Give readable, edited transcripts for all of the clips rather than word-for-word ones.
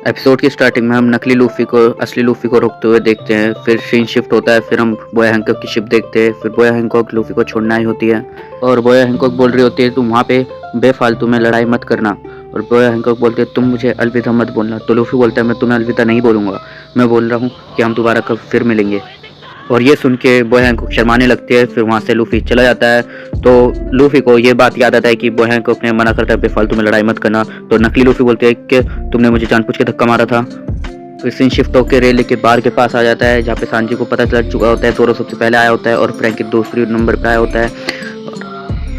Episode की starting में हम नकली लूफी को असली लूफी को रोकते हुए देखते हैं। फिर सीन शिफ्ट होता है। फिर हम बोया हैंकॉक की शिप देखते हैं। फिर बोया हैंकॉक लूफी को छोड़ना ही होती है और बोया हैंकॉक बोल रही होती है तुम वहाँ पे बेफालतू में लड़ाई मत करना। और बोया हैंकॉक बोलते हैं तुम मुझे अलविदा मत बोलना। तो लूफी बोलता है मैं तुम्हें अलविदा नहीं बोलूँगा, मैं बोल रहा हूँ कि हम दोबारा कब फिर मिलेंगे। और ये सुन के बोया हैंकॉक शर्माने लगती है। फिर वहाँ से लूफी चला जाता है। तो लूफी को ये बात याद आता है कि बोया हैंकॉक ने मना करता है बेफालतू में लड़ाई मत करना। तो नकली लूफी बोलती है कि तुमने मुझे जानबूझ के धक्का मारा था। फिर सीन शिफ्ट होकर रेले के बार के पास आ जाता है जहाँ पे सांजी को पता चल चुका होता है। जोरो सबसे पहले आया होता है और फ्रैंकी दूसरी नंबर पे आया होता है।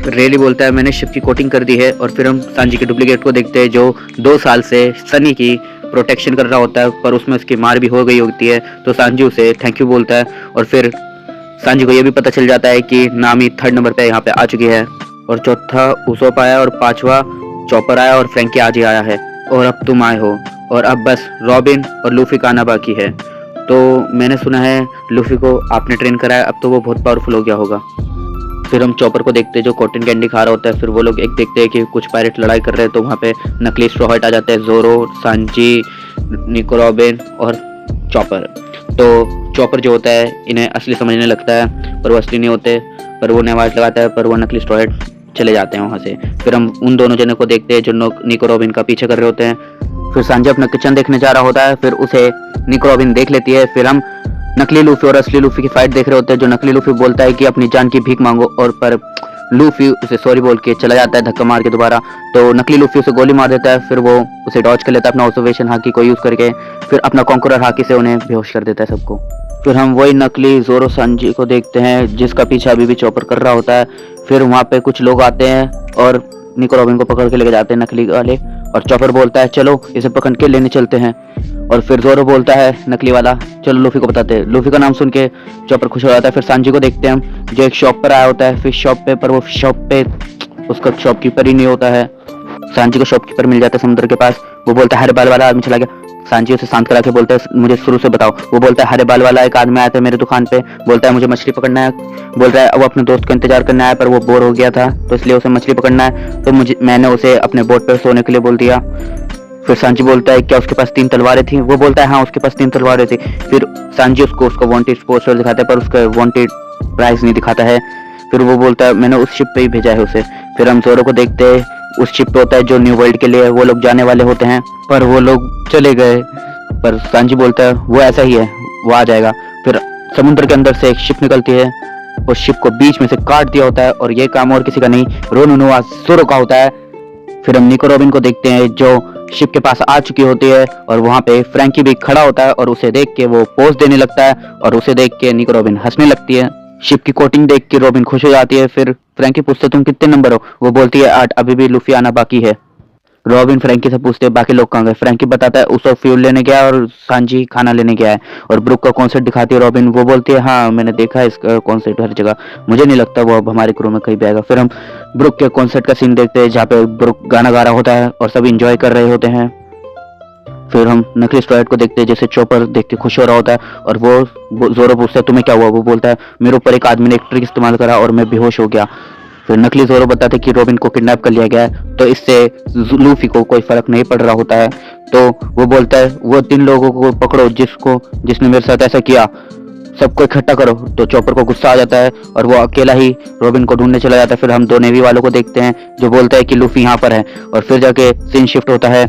रेली बोलता है मैंने शिप की कोटिंग कर दी है। और फिर हम सांजी के डुप्लीकेट को देखते हैं जो 2 साल से सनी की प्रोटेक्शन कर रहा होता है, पर उसमें उसकी मार भी हो गई होती है। तो सांजी उसे थैंक यू बोलता है। और फिर सांजी को यह भी पता चल जाता है कि नामी 3rd नंबर पे यहाँ पे आ चुकी है और चौथा उसोप आया और 5वां चॉपर आया और फ्रैंकी आज ही आया है और अब तुम आए हो और अब बस रॉबिन और लूफी का आना बाकी है। तो मैंने सुना है लूफी को आपने ट्रेन कराया, अब तो वो बहुत पावरफुल हो गया होगा। फिर हम चॉपर को देखते हैं जो कॉटन कैंडी खा रहा होता है। फिर वो लोग एक देखते हैं कि कुछ पायरेट लड़ाई कर रहे हैं। तो वहाँ पे नकली स्ट्रॉ हट आ जाते हैं, जोरो, सांजी, निको रॉबिन और चॉपर। तो चॉपर जो होता है इन्हें असली समझने लगता है पर वो असली नहीं होते, पर वो आवाज़ लगाता है पर वो नकली स्ट्रॉ हट चले जाते हैं वहाँ से। फिर हम उन दोनों जनों को देखते हैं जो निको रॉबिन का पीछे कर रहे होते हैं। फिर सांजी अपना किचन देखने जा रहा होता है। फिर उसे निको रॉबिन देख लेती है। फिर हम नकली लूफी और असली लूफी की फाइट देख रहे होते हैं जो नकली लूफी बोलता है कि अपनी जान की भीख मांगो और पर लूफी उसे सॉरी बोल के चला जाता है धक्का मार के दोबारा। तो नकली लूफी उसे गोली मार देता है। फिर वो उसे डॉज कर लेता है अपना ऑब्जर्वेशन हाकी को यूज करके। फिर अपना कॉन्करर हाकी से उन्हें बेहोश कर देता है सबको। फिर हम वही नकली जोरो सांजी को देखते हैं जिसका पीछा अभी भी चॉपर कर रहा होता है। फिर वहाँ पे कुछ लोग आते हैं और निको रॉबिन को पकड़ के लेके जाते हैं नकली वाले। और चॉपर बोलता है चलो इसे पकड़ के लेने चलते हैं। और फिर जोरो बोलता है नकली वाला चलो लूफी को बताते हैं। लूफी का नाम सुन के चॉपर खुश हो जाता है। फिर सांजी को देखते हैं हम जो एक शॉप पर आया होता है फिश शॉप पे, पर वो शॉप पे उसका शॉपकीपर ही नहीं होता है। सांजी को शॉपकीपर मिल जाता है समुद्र के पास। वो बोलता है हरे बाल वाला आदमी चला गया। सांजी उसे शांत करा के बोलता है मुझे शुरू से बताओ। वो बोलता है हरे बाल वाला एक आदमी आया था मेरे दुकान पे, बोलता है मुझे मछली पकड़ना है। बोल रहा है वो अपने दोस्त का इंतजार करने आया पर वो बोर हो गया था तो इसलिए उसे मछली पकड़ना है। तो मैंने उसे अपने बोट पर सोने के लिए बोल दिया। फिर सांजी बोलता है क्या उसके पास 3 तलवारें थी? वो बोलता है हाँ उसके पास 3 तलवारें थी। फिर सांजी उसको वांटेड पोस्टर दिखाता है पर उसका वांटेड प्राइस नहीं दिखाता है। फिर वो बोलता है मैंने उस शिप पे ही भेजा है उसे। फिर हम जोरो को देखते हैं उस शिप पे होता है जो न्यू वर्ल्ड के लिए वो लोग जाने वाले होते हैं पर वो लोग चले गए। पर सांजी बोलता है वो ऐसा ही है वो आ जाएगा। फिर समुद्र के अंदर से एक शिप निकलती है, उस शिप को बीच में से काट दिया होता है और ये काम और किसी का नहीं रोनुनुआ जोरो का होता है। फिर हम निको रॉबिन को देखते हैं जो शिप के पास आ चुकी होती है और वहाँ पे फ्रैंकी भी खड़ा होता है और उसे देख के वो पोज देने लगता है और उसे देख के निको रॉबिन हंसने लगती है। शिप की कोटिंग देख के रॉबिन खुश हो जाती है। फिर फ्रैंकी पूछते तुम कितने नंबर हो? वो बोलती है 8, अभी भी लूफी आना बाकी है। रॉबिन फ्रैंकी से पूछते हैं बाकी लोग कहाँ गए? फ्रैंकी बताता है उसो फ्यूल लेने गया और सांजी खाना लेने गया है। और ब्रुक का कॉन्सर्ट दिखाती है रॉबिन। वो बोलती है हाँ मैंने देखा है इसका कॉन्सर्ट हर जगह, मुझे नहीं लगता वो अब हमारे क्रू में कहीं भी आएगा। फिर हम ब्रुक के कॉन्सर्ट का सीन देखते हैं जहाँ पे ब्रुक गाना गा रहा होता है और सब इंजॉय कर रहे होते हैं। फिर हम नकली स्ट्राइड को देखते हैं जैसे चॉपर देख के खुश हो रहा होता है और वो जोरो पूछता है तुम्हें क्या हुआ? वो बोलता है मेरे ऊपर एक आदमी ने एक ट्रिक इस्तेमाल करा और मैं बेहोश हो गया। फिर नकली जोरो बताते कि रॉबिन को किडनैप कर लिया गया है तो इससे लूफी को कोई फर्क नहीं पड़ रहा होता है। तो वो बोलता है वो 3 लोगों को पकड़ो जिसने मेरे साथ ऐसा किया, सबको इकट्ठा करो। तो चॉपर को गुस्सा आ जाता है और वो अकेला ही रॉबिन को ढूंढने चला जाता है। फिर हम 2 नेवी वालों को देखते हैं जो बोलता है कि लूफी यहाँ पर है। और फिर जाके सीन शिफ्ट होता है,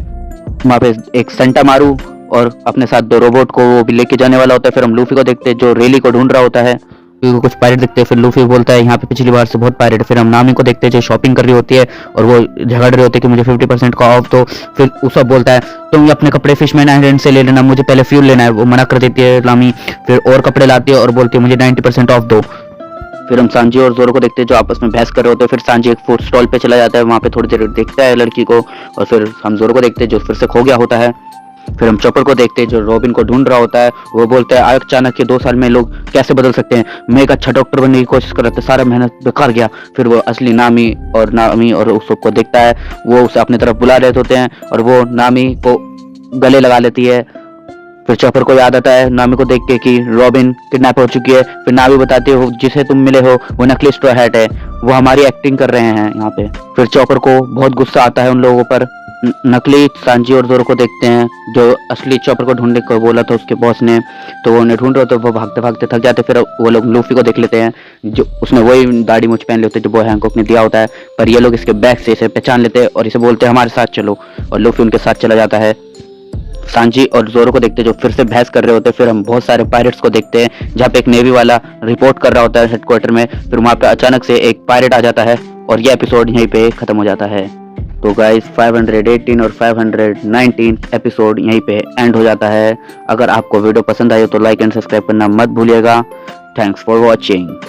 वहाँ पे एक सेंटा मारू और अपने साथ 2 रोबोट को वो भी लेके जाने वाला होता है। फिर हम लूफी को देखते हैं जो रेली को ढूंढ रहा होता है। कुछ पायरेट दिखते हैं। फिर लूफी बोलता है यहाँ पे पिछली बार से बहुत पायरेट है। फिर हम नामी को देखते हैं जो शॉपिंग कर रही होती है और वो झगड़ रहे होते हैं कि मुझे 50% का ऑफ दो। फिर उसका बोलता है तुम अपने कपड़े फिशमैन आइलैंड से ले लेना, मुझे पहले फ्यूल लेना है। वो मना कर देती है नामी। फिर और कपड़े लाती है और बोलती है मुझे 90% ऑफ दो। फिर हम सांजी और जोरो को देखते हैं जो आपस में बहस कर रहे होते हैं। फिर सांजी एक फूड स्टॉल पे चला जाता है, वहाँ पे थोड़ी देर देखता है लड़की को और फिर हम जोरो को देखते हैं जो फिर से खो गया होता है। फिर हम चॉपर को देखते हैं जो रॉबिन को ढूंढ रहा होता है। वो बोलता है अचानक के 2 साल में लोग कैसे बदल सकते हैं, मैं एक अच्छा डॉक्टर बनने की कोशिश कर रहा था, सारा मेहनत बेकार गया। फिर वो असली नामी और उस सबको देखता है, वो उसे अपनी तरफ बुला रहे होते हैं और वो नामी को गले लगा लेती है। फिर चॉपर को याद आता है नामी को देख के कि रॉबिन किडनैप हो चुकी है। फिर नामी बताती है जिसे तुम मिले हो वो नकली स्ट्रॉ हैट है, वो हमारी एक्टिंग कर रहे हैं यहाँ पे। फिर चॉपर को बहुत गुस्सा आता है उन लोगों पर नकली सांजी और जोरो को देखते हैं, जो असली चॉपर को ढूंढने को बोला था उसके बॉस ने। तो वो उन्हें ढूंढ रहे तो वो भागते भागते थक जाते, फिर वो लोग लूफी को देख लेते हैं, जो उसने वही दाढ़ी मूंछ पहन लेते जो बॉय हैंकॉक ने दिया होता है। पर ये लोग इसके बैग से इसे पहचान लेते हैं और इसे बोलते हैं हमारे साथ चलो, और लूफी उनके साथ चला जाता है। सांजी और जोरो को देखते हैं जो फिर से बहस कर रहे होते हैं। फिर हम बहुत सारे पायरेट्स को देखते हैं, जहाँ पे एक नेवी वाला रिपोर्ट कर रहा होता है हेडक्वार्टर में। फिर वहाँ पे अचानक से एक पायरेट आ जाता है और ये एपिसोड यहीं पे खत्म हो जाता है। तो गाइस 518 और 519 एपिसोड यहीं पे एंड हो जाता है। अगर आपको वीडियो पसंद आई हो तो लाइक एंड सब्सक्राइब करना मत भूलिएगा। Thanks for watching.